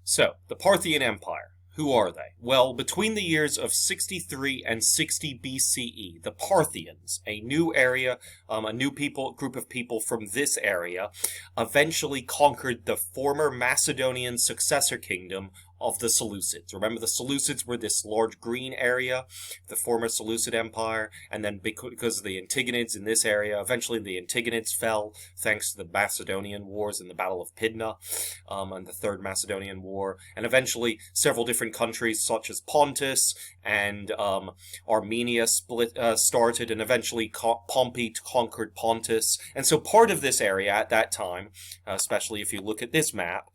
So, the Parthian Empire. Who are they? Well, between the years of 63 and 60 BCE, the Parthians, a new area, a new group of people from this area, eventually conquered the former Macedonian successor kingdom of the Seleucids. Remember, the Seleucids were this large green area, the former Seleucid Empire, and then because of the Antigonids in this area, eventually the Antigonids fell thanks to the Macedonian Wars and the Battle of Pydna, and the Third Macedonian War, and eventually several different countries such as Pontus and Armenia started, and eventually Pompey conquered Pontus. And so part of this area at that time, especially if you look at this map,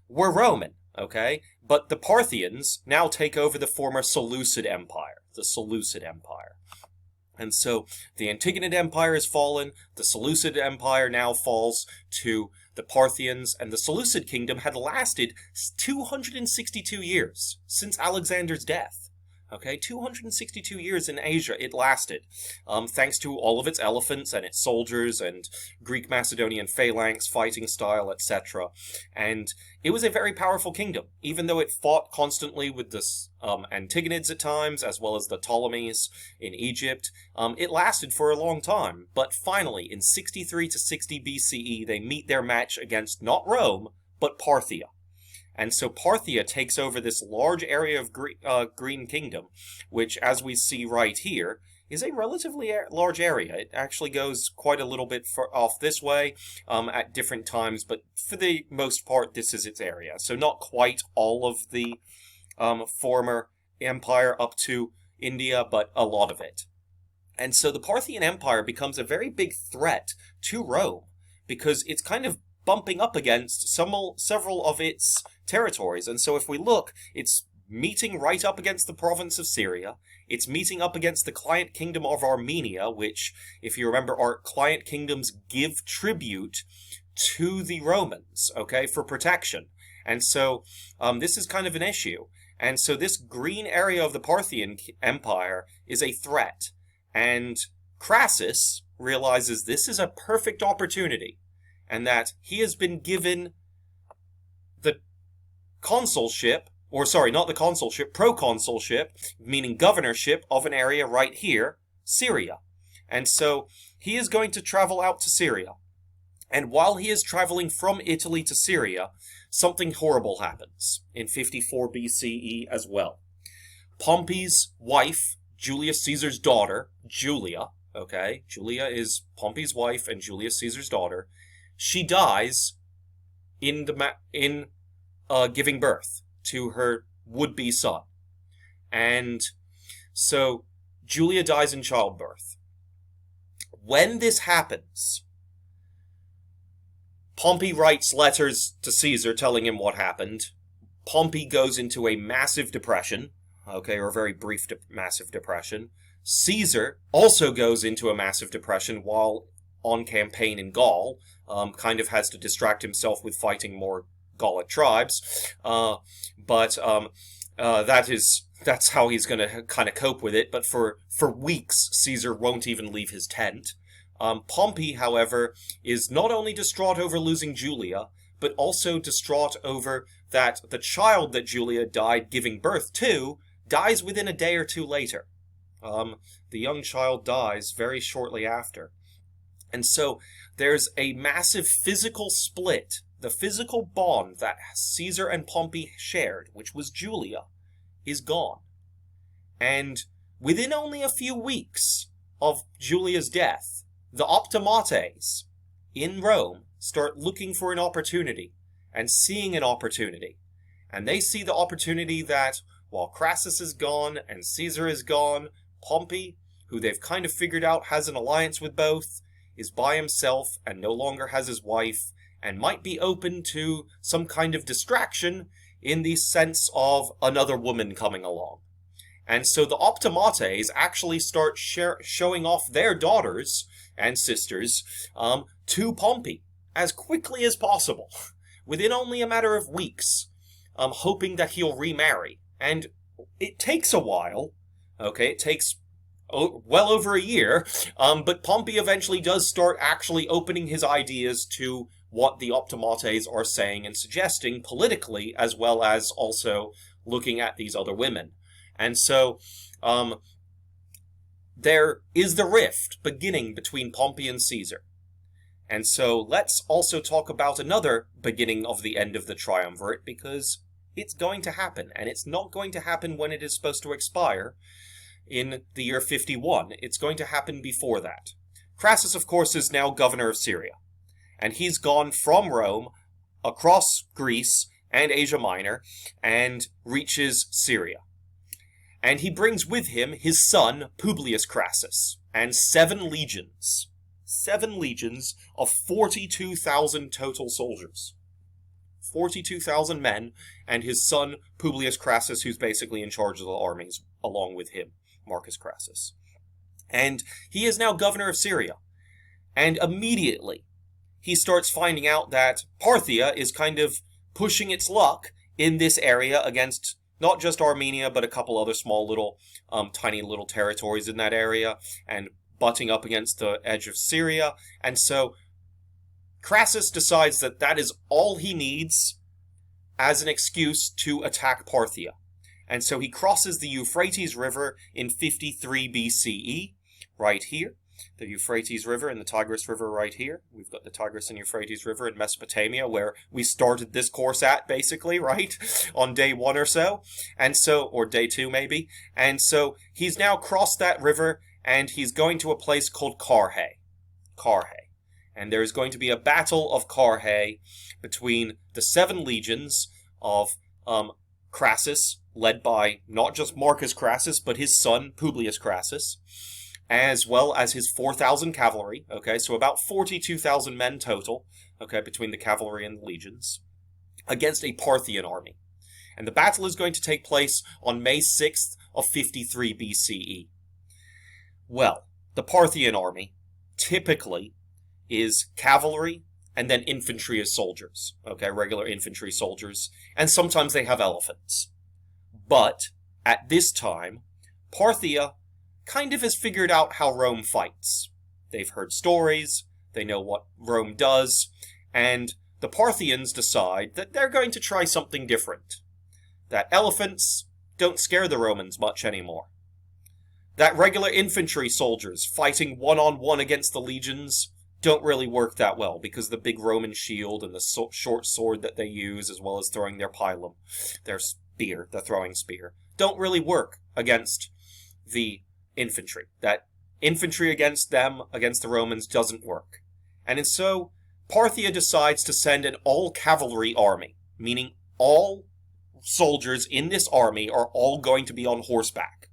were Roman. Okay, but the Parthians now take over the former Seleucid Empire, And so the Antigonid Empire has fallen, the Seleucid Empire now falls to the Parthians, and the Seleucid Kingdom had lasted 262 years since Alexander's death. Okay, 262 years in Asia it lasted, thanks to all of its elephants and its soldiers and Greek Macedonian phalanx, fighting style, etc. And it was a very powerful kingdom, even though it fought constantly with the Antigonids at times, as well as the Ptolemies in Egypt. It lasted for a long time, but finally, in 63 to 60 BCE, they meet their match against not Rome, but Parthia. And so Parthia takes over this large area of Green Kingdom, which, as we see right here, is a relatively large area. It actually goes quite a little bit off this way at different times, but for the most part, this is its area. So not quite all of the former empire up to India, but a lot of it. And so the Parthian Empire becomes a very big threat to Rome, because it's kind of bumping up against several of its territories. And so if we look, it's meeting right up against the province of Syria. It's meeting up against the client kingdom of Armenia, which, if you remember, our client kingdoms give tribute to the Romans, okay, for protection. And so this is kind of an issue. And so this green area of the Parthian Empire is a threat. And Crassus realizes this is a perfect opportunity, and that he has been given the consulship, or sorry, not the consulship, proconsulship, meaning governorship of an area right here, Syria. And so he is going to travel out to Syria. And while he is traveling from Italy to Syria, something horrible happens in 54 BCE as well. Pompey's wife, Julius Caesar's daughter, Julia, okay, Julia is Pompey's wife and Julius Caesar's daughter. She dies in giving birth to her would-be son. And so Julia dies in childbirth. When this happens, Pompey writes letters to Caesar telling him what happened. Pompey goes into a massive depression, okay, or a very brief massive depression. Caesar also goes into a massive depression while on campaign in Gaul, kind of has to distract himself with fighting more Gallic tribes, but that's how he's going to kind of cope with it. But for weeks, Caesar won't even leave his tent. Pompey, however, is not only distraught over losing Julia, but also distraught over that the child that Julia died giving birth to dies within a day or two later. The young child dies very shortly after. And so there's a massive physical split. The physical bond that Caesar and Pompey shared, which was Julia, is gone. And within only a few weeks of Julia's death, the optimates in Rome start looking for an opportunity and seeing an opportunity. And they see the opportunity that while Crassus is gone and Caesar is gone, Pompey, who they've kind of figured out has an alliance with both, is by himself and no longer has his wife, and might be open to some kind of distraction in the sense of another woman coming along. And so the optimates actually start showing off their daughters and sisters to Pompey as quickly as possible, within only a matter of weeks, hoping that he'll remarry. And it takes a while, okay, it takes well over a year, but Pompey eventually does start actually opening his ideas to what the Optimates are saying and suggesting politically, as well as also looking at these other women. And so, there is the rift beginning between Pompey and Caesar. And so let's also talk about another beginning of the end of the Triumvirate, because it's going to happen, and it's not going to happen when it is supposed to expire in the year 51. It's going to happen before that. Crassus, of course, is now governor of Syria, and he's gone from Rome across Greece and Asia Minor and reaches Syria. And he brings with him his son, Publius Crassus, and 7 legions. 7 legions of 42,000 total soldiers. 42,000 men, and his son, Publius Crassus, who's basically in charge of the armies, along with him, Marcus Crassus. And he is now governor of Syria. And immediately, he starts finding out that Parthia is kind of pushing its luck in this area against not just Armenia, but a couple other small little, tiny little territories in that area, and butting up against the edge of Syria. And so Crassus decides that that is all he needs as an excuse to attack Parthia. And so he crosses the Euphrates River in 53 BCE, right here. The Euphrates River and the Tigris River right here. We've got the Tigris and Euphrates River in Mesopotamia, where we started this course at, basically, right? On day 1 or so. And so, or day 2 maybe. And so he's now crossed that river, and he's going to a place called Carrhae. Carrhae. And there is going to be a battle of Carrhae between the 7 legions of Crassus, led by not just Marcus Crassus, but his son, Publius Crassus, as well as his 4,000 cavalry, okay, so about 42,000 men total, okay, between the cavalry and the legions, against a Parthian army. And the battle is going to take place on May 6th of 53 BCE. Well, the Parthian army typically is cavalry and then infantry as soldiers, okay, regular infantry soldiers, and sometimes they have elephants. But at this time, Parthia kind of has figured out how Rome fights. They've heard stories, they know what Rome does, and the Parthians decide that they're going to try something different. That elephants don't scare the Romans much anymore. That regular infantry soldiers fighting one-on-one against the legions don't really work that well, because the big Roman shield and the short sword that they use, as well as throwing their pilum, their spear, the throwing spear, don't really work against the infantry. That infantry against them, against the Romans, doesn't work. And so Parthia decides to send an all-cavalry army, meaning all soldiers in this army are all going to be on horseback.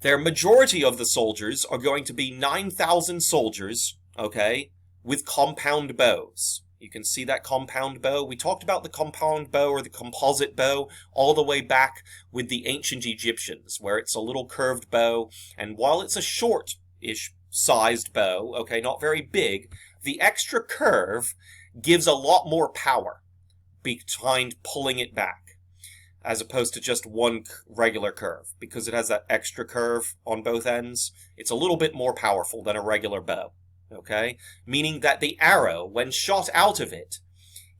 Their majority of the soldiers are going to be 9,000 soldiers, okay, with compound bows. You can see that compound bow. We talked about the compound bow or the composite bow all the way back with the ancient Egyptians, where it's a little curved bow, and while it's a short-ish sized bow, okay, not very big, the extra curve gives a lot more power behind pulling it back, as opposed to just one regular curve. Because it has that extra curve on both ends, it's a little bit more powerful than a regular bow. Okay? Meaning that the arrow, when shot out of it,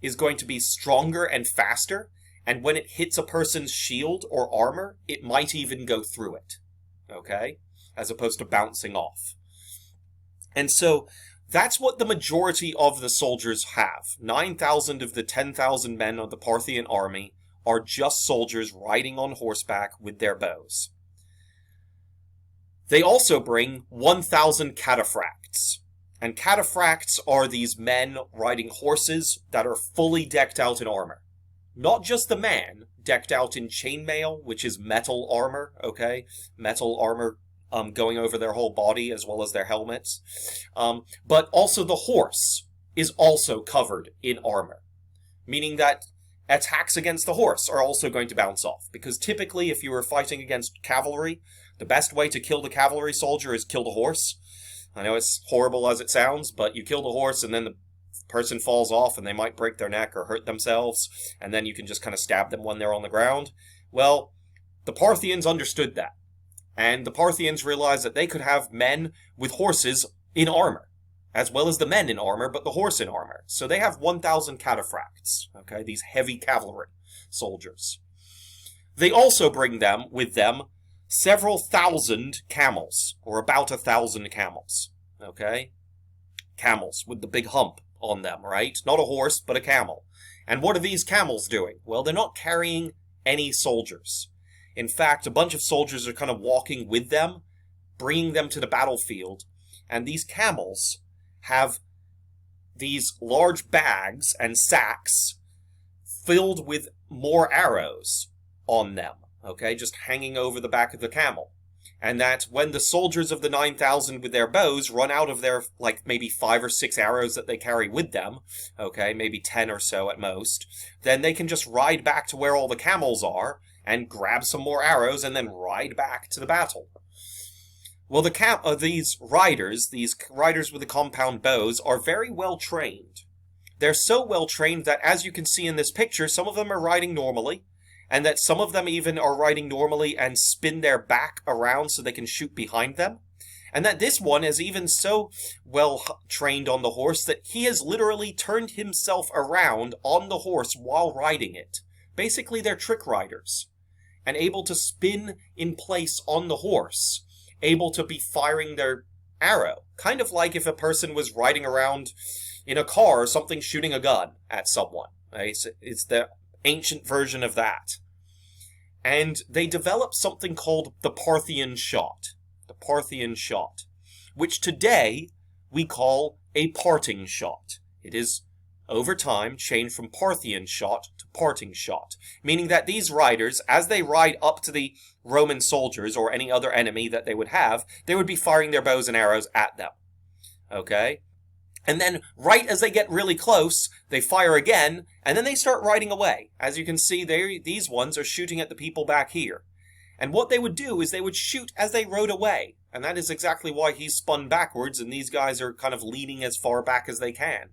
is going to be stronger and faster, and when it hits a person's shield or armor, it might even go through it. Okay? As opposed to bouncing off. And so, that's what the majority of the soldiers have. 9,000 of the 10,000 men of the Parthian army are just soldiers riding on horseback with their bows. They also bring 1,000 cataphracts. And cataphracts are these men riding horses that are fully decked out in armor. Not just the man, decked out in chainmail, which is metal armor, okay? Metal armor going over their whole body as well as their helmets. But also the horse is also covered in armor. Meaning that attacks against the horse are also going to bounce off. Because typically, if you were fighting against cavalry, the best way to kill the cavalry soldier is kill the horse. I know it's horrible as it sounds, but you kill the horse and then the person falls off and they might break their neck or hurt themselves, and then you can just kind of stab them when they're on the ground. Well, the Parthians understood that. And the Parthians realized that they could have men with horses in armor. as well as the men in armor, but the horse in armor. So they have 1,000 cataphracts, okay, these heavy cavalry soldiers. They also bring with them several thousand camels, or about 1,000 camels, okay? Camels with the big hump on them, right? Not a horse, but a camel. And what are these camels doing? Well, they're not carrying any soldiers. In fact, a bunch of soldiers are kind of walking with them, bringing them to the battlefield, and these camels have these large bags and sacks filled with more arrows on them, okay, just hanging over the back of the camel. And that when the soldiers of the 9,000 with their bows run out of their, like, maybe 5 or 6 arrows that they carry with them, okay, maybe 10 or so at most, then they can just ride back to where all the camels are and grab some more arrows and then ride back to the battle. Well, these riders with the compound bows, are very well trained. They're so well trained that, as you can see in this picture, some of them are riding normally, and that some of them even are riding normally and spin their back around so they can shoot behind them. And that this one is even so well trained on the horse that he has literally turned himself around on the horse while riding it. Basically, they're trick riders, and able to spin in place on the horse, able to be firing their arrow. Kind of like if a person was riding around in a car or something shooting a gun at someone. Right? It's the ancient version of that. And they developed something called the Parthian shot. The Parthian shot. Which today we call a parting shot. It is, over time, changed from Parthian shot to parting shot. Meaning that these riders, as they ride up to the Roman soldiers or any other enemy that they would have, they would be firing their bows and arrows at them. Okay? And then, right as they get really close, they fire again, and then they start riding away. As you can see, these ones are shooting at the people back here. And what they would do is they would shoot as they rode away. And that is exactly why he's spun backwards, and these guys are kind of leaning as far back as they can.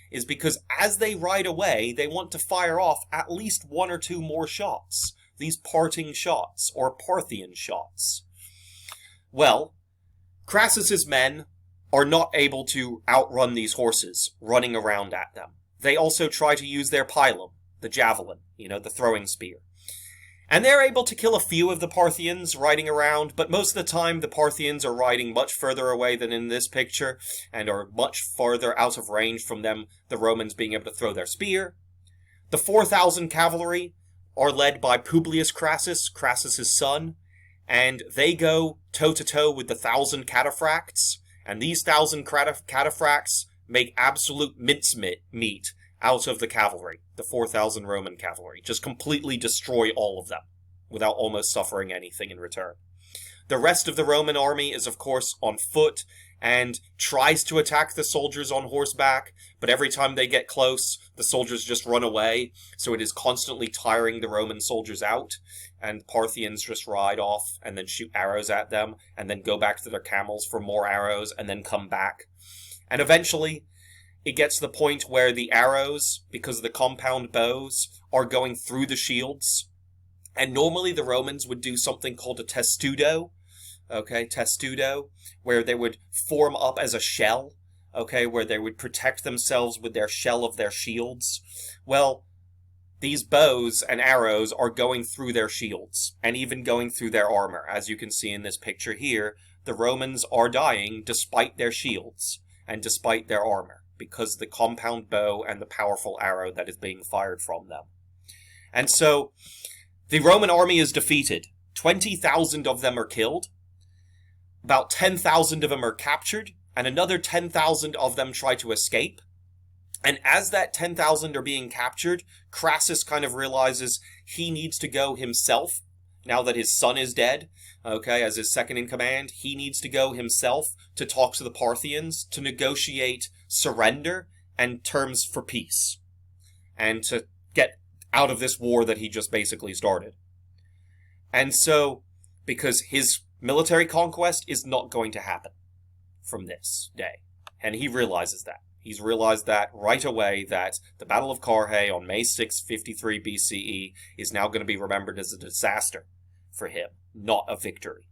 Is because as they ride away, they want to fire off at least 1 or 2 more shots. These parting shots, or Parthian shots. Well, Crassus's men are not able to outrun these horses running around at them. They also try to use their pilum, the javelin, the throwing spear. And they're able to kill a few of the Parthians riding around, but most of the time the Parthians are riding much further away than in this picture, and are much farther out of range from them, the Romans being able to throw their spear. The 4,000 cavalry are led by Publius Crassus, Crassus's son, and they go toe-to-toe with the 1,000 cataphracts, and these 1,000 cataphracts make absolute mincemeat out of the cavalry, the 4,000 Roman cavalry. Just completely destroy all of them, without almost suffering anything in return. The rest of the Roman army is, of course, on foot, and tries to attack the soldiers on horseback, but every time they get close, the soldiers just run away, so it is constantly tiring the Roman soldiers out, and Parthians just ride off, and then shoot arrows at them, and then go back to their camels for more arrows, and then come back. And eventually, it gets to the point where the arrows, because of the compound bows, are going through the shields, and normally the Romans would do something called a testudo, testudo, where they would form up as a shell, where they would protect themselves with their shell of their shields. Well, these bows and arrows are going through their shields, and even going through their armor. As you can see in this picture here, the Romans are dying despite their shields, and despite their armor, because of the compound bow and the powerful arrow that is being fired from them. And so, the Roman army is defeated. 20,000 of them are killed. About 10,000 of them are captured, and another 10,000 of them try to escape. And as that 10,000 are being captured, Crassus kind of realizes he needs to go himself, now that his son is dead, as his second in command. He needs to go himself to talk to the Parthians, to negotiate surrender and terms for peace, and to get out of this war that he just basically started. And so, because his military conquest is not going to happen from this day. And he realizes that. He's realized that right away, that the Battle of Carrhae on May 6, 53 BCE is now going to be remembered as a disaster for him, not a victory.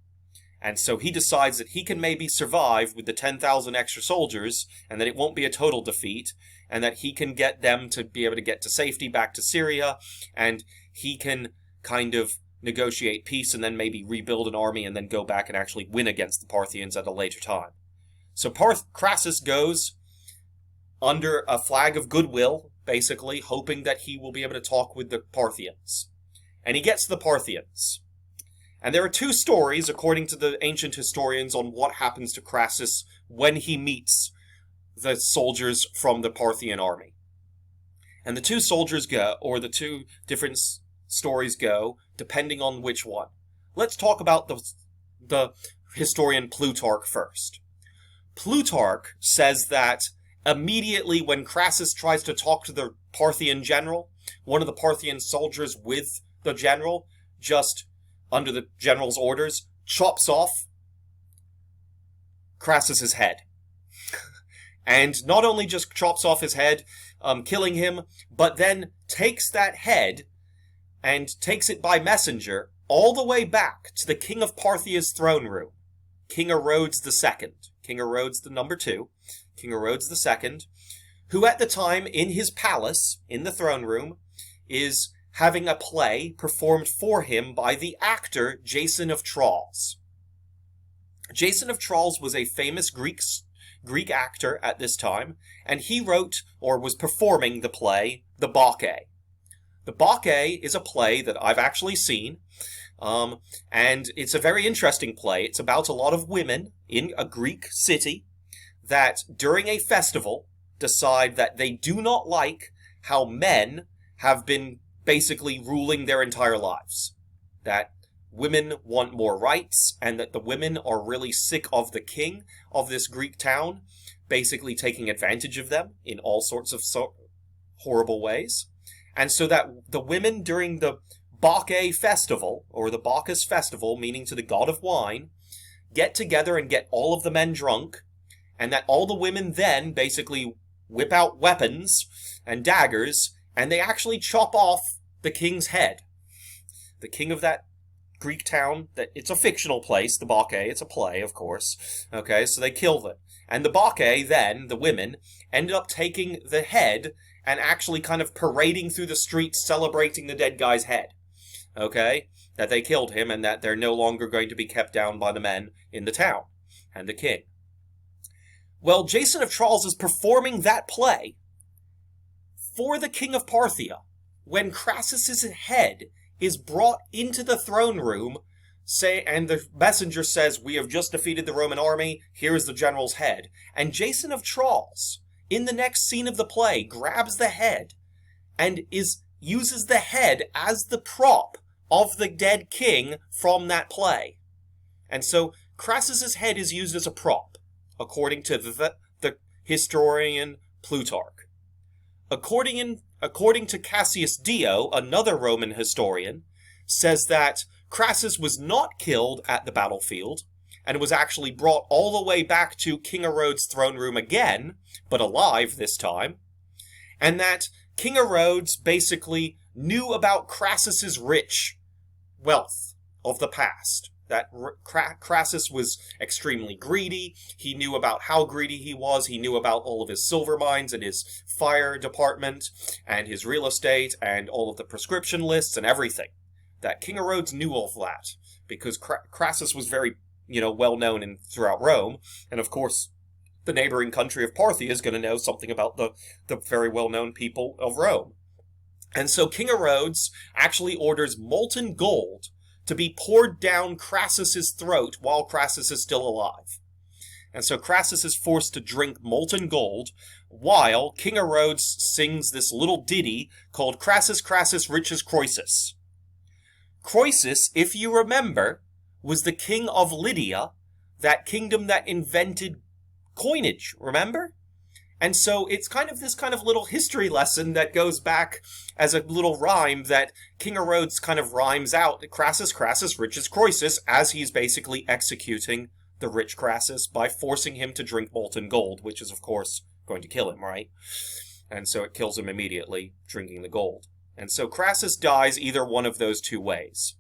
And so he decides that he can maybe survive with the 10,000 extra soldiers, and that it won't be a total defeat, and that he can get them to be able to get to safety back to Syria, and he can kind of negotiate peace and then maybe rebuild an army and then go back and actually win against the Parthians at a later time. So Crassus goes under a flag of goodwill, basically, hoping that he will be able to talk with the Parthians. And he gets to the Parthians. And there are two stories, according to the ancient historians, on what happens to Crassus when he meets the soldiers from the Parthian army. And the two soldiers go, or the two different stories go, depending on which one. Let's talk about the historian Plutarch first. Plutarch says that immediately when Crassus tries to talk to the Parthian general, one of the Parthian soldiers with the general, just under the general's orders, chops off Crassus's head. And not only just chops off his head, killing him, but then takes that head and takes it by messenger all the way back to the king of Parthia's throne room, King Orodes II. King Orodes the number 2, King Orodes II, who at the time in his palace, in the throne room, is having a play performed for him by the actor Jason of Tralles. Jason of Tralles was a famous Greek actor at this time, and he wrote, or was performing, the play, The Bacchae. The Bacchae is a play that I've actually seen, and it's a very interesting play. It's about a lot of women in a Greek city that, during a festival, decide that they do not like how men have been basically ruling their entire lives. That women want more rights, and that the women are really sick of the king of this Greek town, basically taking advantage of them in all sorts of horrible ways. And so that the women during the Bacchae festival, or the Bacchus festival, meaning to the god of wine, get together and get all of the men drunk, and that all the women then basically whip out weapons and daggers, and they actually chop off the king's head. The king of that Greek town, that it's a fictional place, the Bacchae, it's a play, of course. Okay, so they kill them. And the Bacchae then, the women, ended up taking the head and actually kind of parading through the streets celebrating the dead guy's head. Okay? That they killed him and that they're no longer going to be kept down by the men in the town and the king. Well, Jason of Tralles is performing that play for the king of Parthia when Crassus's head is brought into the throne room, and the messenger says, "We have just defeated the Roman army, here is the general's head." And Jason of Tralles, in the next scene of the play, grabs the head and uses the head as the prop of the dead king from that play. And so Crassus's head is used as a prop, according to the historian Plutarch. According to Cassius Dio, another Roman historian, says that Crassus was not killed at the battlefield, and was actually brought all the way back to King Orodes' throne room again, but alive this time, and that King Orodes basically knew about Crassus's rich wealth of the past. That Crassus was extremely greedy. He knew about how greedy he was. He knew about all of his silver mines and his fire department and his real estate and all of the prescription lists and everything. That King Orodes knew all of that because Crassus was very, well known throughout Rome. And of course, the neighboring country of Parthia is going to know something about the very well-known people of Rome. And so King Orodes actually orders molten gold to be poured down Crassus's throat while Crassus is still alive. And so Crassus is forced to drink molten gold while King Orodes sings this little ditty called Crassus, Crassus, Riches Croesus. Croesus, if you remember, was the king of Lydia, that kingdom that invented coinage, remember? And so it's kind of this kind of little history lesson that goes back as a little rhyme that King Orodes kind of rhymes out Crassus, Crassus, Riches Croesus, as he's basically executing the rich Crassus by forcing him to drink molten gold, which is, of course, going to kill him, right? And so it kills him immediately, drinking the gold. And so Crassus dies either one of those two ways.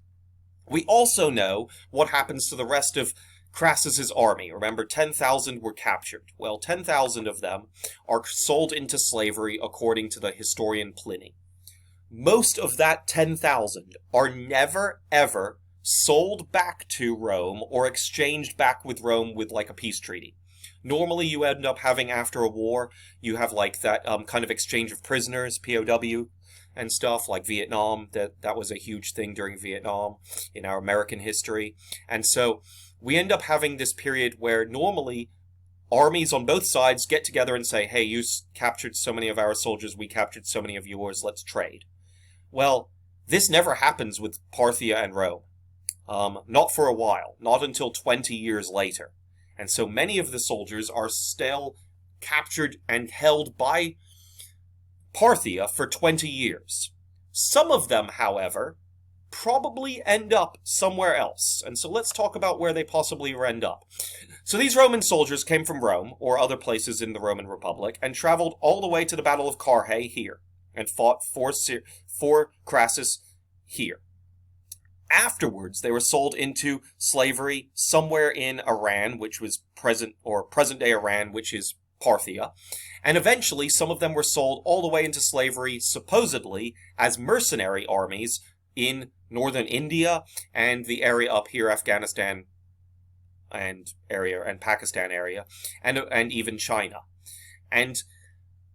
We also know what happens to the rest of Crassus's army. Remember, 10,000 were captured. Well, 10,000 of them are sold into slavery according to the historian Pliny. Most of that 10,000 are never, ever sold back to Rome or exchanged back with Rome with like a peace treaty. Normally you end up having, after a war, you have like that kind of exchange of prisoners, POW, and stuff, like Vietnam. That was a huge thing during Vietnam in our American history. And so we end up having this period where normally armies on both sides get together and say, hey, you captured so many of our soldiers, we captured so many of yours, let's trade. Well, this never happens with Parthia and Rome. Not for a while, not until 20 years later. And so many of the soldiers are still captured and held by Parthia for 20 years. Some of them, however, probably end up somewhere else. And so let's talk about where they possibly end up. So these Roman soldiers came from Rome, or other places in the Roman Republic, and traveled all the way to the Battle of Carrhae here, and fought for Crassus here. Afterwards, they were sold into slavery somewhere in Iran, which was present-day Iran, which is Parthia. And eventually, some of them were sold all the way into slavery, supposedly, as mercenary armies in northern India and the area up here, Afghanistan and Pakistan area, and even China. And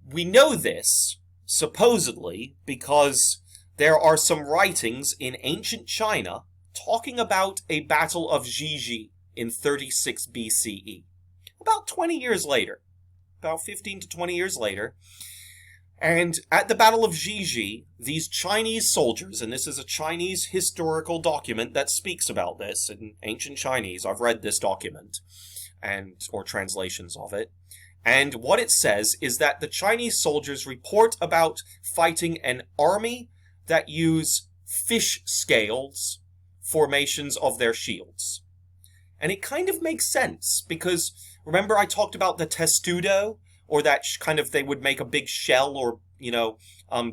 we know this, supposedly, because there are some writings in ancient China talking about a battle of Jiji in 36 BCE. About 20 years later. About 15 to 20 years later. And at the Battle of Jiji, these Chinese soldiers, and this is a Chinese historical document that speaks about this in ancient Chinese. I've read this document, or translations of it. And what it says is that the Chinese soldiers report about fighting an army that use fish scales formations of their shields. And it kind of makes sense, because remember I talked about the testudo, or that kind of, they would make a big shell, or,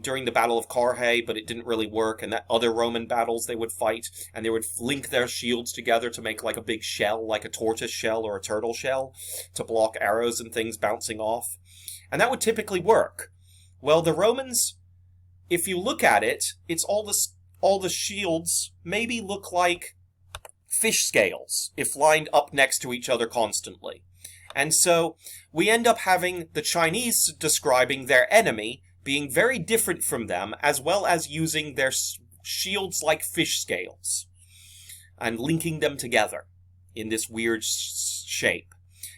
during the Battle of Carrhae, but it didn't really work, and that other Roman battles they would fight, and they would link their shields together to make like a big shell, like a tortoise shell or a turtle shell, to block arrows and things bouncing off. And that would typically work. Well, the Romans, if you look at it, it's all the shields maybe look like fish scales, if lined up next to each other constantly. And so we end up having the Chinese describing their enemy being very different from them, as well as using their shields like fish scales and linking them together in this weird shape.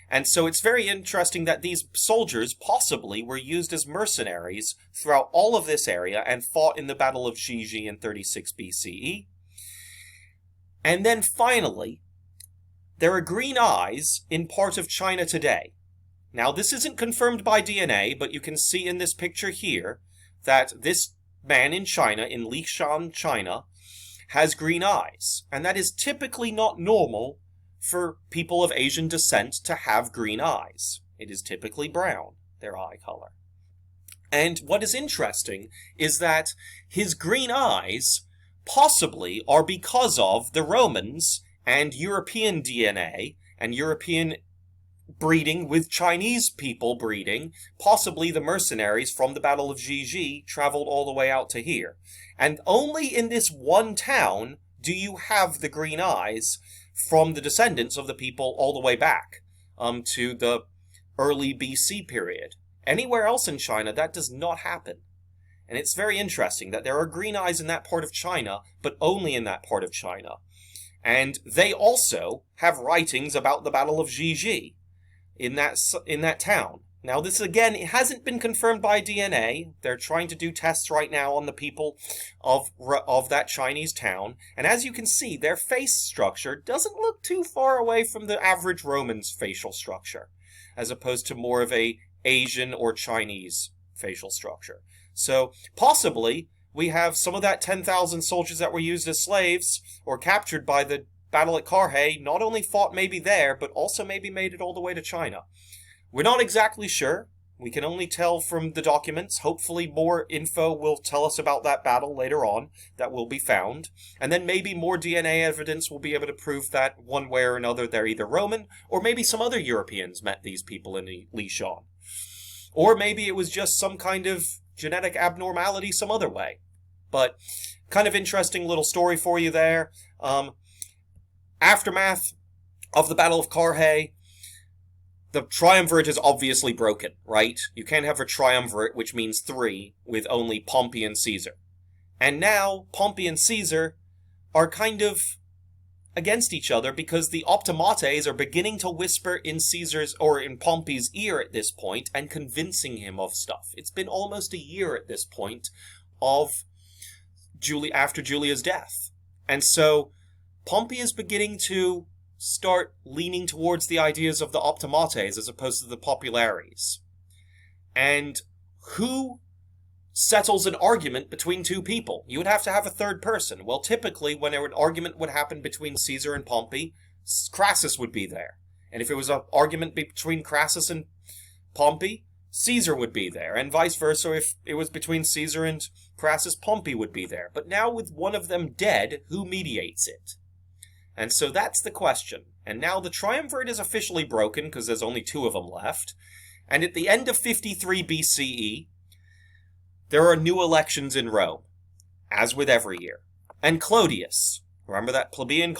And so it's very interesting that these soldiers possibly were used as mercenaries throughout all of this area and fought in the Battle of Jiji in 36 BCE. And then finally, there are green eyes in part of China today. Now, this isn't confirmed by DNA, but you can see in this picture here that this man in China, in Lishan, China, has green eyes. And that is typically not normal for people of Asian descent to have green eyes. It is typically brown, their eye color. And what is interesting is that his green eyes possibly are because of the Romans and European DNA and European breeding with Chinese people breeding. Possibly the mercenaries from the Battle of Jiji traveled all the way out to here. And only in this one town do you have the green eyes from the descendants of the people all the way back to the early BC period. Anywhere else in China, that does not happen. And it's very interesting that there are green eyes in that part of China, but only in that part of China. And they also have writings about the Battle of Jiji in that town. Now, this, again, it hasn't been confirmed by DNA. They're trying to do tests right now on the people of that Chinese town. And as you can see, their face structure doesn't look too far away from the average Roman's facial structure, as opposed to more of a Asian or Chinese facial structure. So, possibly, we have some of that 10,000 soldiers that were used as slaves, or captured by the battle at Carrhae, not only fought maybe there, but also maybe made it all the way to China. We're not exactly sure. We can only tell from the documents. Hopefully more info will tell us about that battle later on that will be found. And then maybe more DNA evidence will be able to prove that one way or another they're either Roman, or maybe some other Europeans met these people in Lishan. Or maybe it was just some kind of genetic abnormality some other way. But kind of interesting little story for you there. Aftermath of the Battle of Carhae. The Triumvirate is obviously broken, right? You can't have a Triumvirate, which means 3, with only Pompey and Caesar. And now, Pompey and Caesar are kind of against each other because the Optimates are beginning to whisper in Caesar's or in Pompey's ear at this point and convincing him of stuff. It's been almost a year at this point after Julia's death. And so, Pompey is beginning to start leaning towards the ideas of the Optimates as opposed to the Populares. And who settles an argument between two people? You would have to have a third person. Well, typically, when an argument would happen between Caesar and Pompey, Crassus would be there. And if it was an argument between Crassus and Pompey, Caesar would be there. And vice versa, if it was between Caesar and Crassus, Pompey would be there. But now with one of them dead, who mediates it? And so that's the question. And now the Triumvirate is officially broken because there's only 2 of them left. And at the end of 53 BCE, there are new elections in Rome, as with every year. And Clodius, remember that plebeian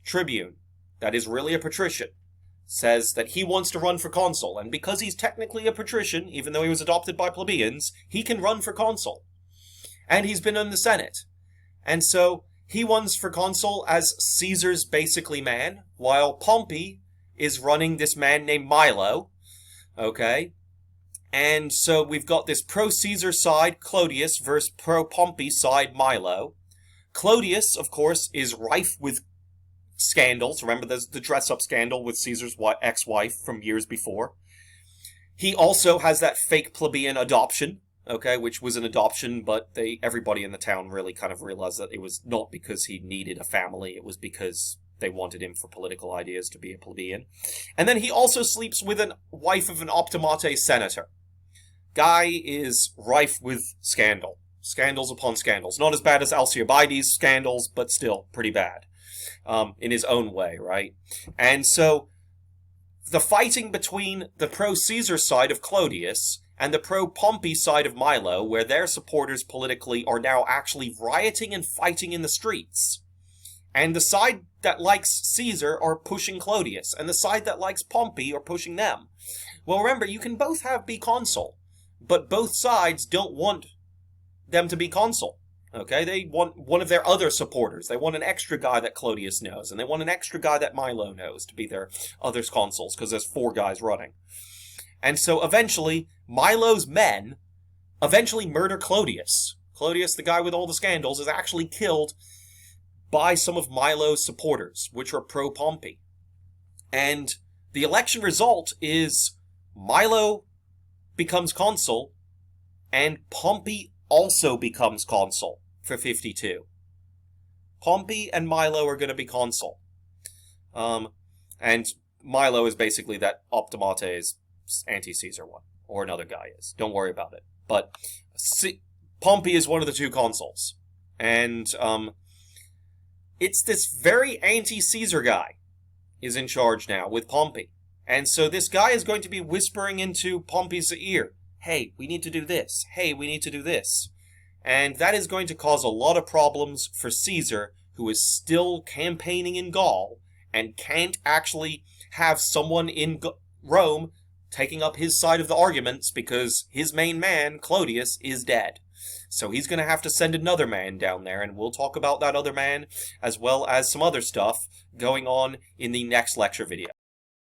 tribune, that is really a patrician, says that he wants to run for consul. And because he's technically a patrician, even though he was adopted by plebeians, he can run for consul. And he's been in the Senate. And so he runs for consul as Caesar's basically man, while Pompey is running this man named Milo, okay? And so we've got this pro-Caesar side, Clodius, versus pro-Pompey side, Milo. Clodius, of course, is rife with scandals. Remember, there's the dress-up scandal with Caesar's ex-wife from years before. He also has that fake plebeian adoption, okay, which was an adoption, but everybody in the town really kind of realized that it was not because he needed a family, it was because they wanted him for political ideas to be a plebeian. And then he also sleeps with a wife of an Optimate senator. Guy is rife with scandal. Scandals upon scandals. Not as bad as Alcibiades' scandals, but still pretty bad. In his own way, right? And so, the fighting between the pro-Caesar side of Clodius and the pro-Pompey side of Milo, where their supporters politically are now actually rioting and fighting in the streets. And the side that likes Caesar are pushing Clodius, and the side that likes Pompey are pushing them. Well, remember, you can both be consul, but both sides don't want them to be consul. Okay, they want one of their other supporters. They want an extra guy that Clodius knows, and they want an extra guy that Milo knows to be their other consuls, because there's 4 guys running. And so eventually, Milo's men eventually murder Clodius. Clodius, the guy with all the scandals, is actually killed by some of Milo's supporters, which are pro-Pompey. And the election result is Milo becomes consul, and Pompey also becomes consul for 52. Pompey and Milo are going to be consul. And Milo is basically that Optimates anti-Caesar one, or another guy is. Don't worry about it. But Pompey is one of the 2 consuls. And it's this very anti-Caesar guy is in charge now with Pompey. And so this guy is going to be whispering into Pompey's ear, hey, we need to do this. Hey, we need to do this. And that is going to cause a lot of problems for Caesar, who is still campaigning in Gaul and can't actually have someone in Rome taking up his side of the arguments because his main man, Clodius, is dead. So he's going to have to send another man down there, and we'll talk about that other man as well as some other stuff going on in the next lecture video.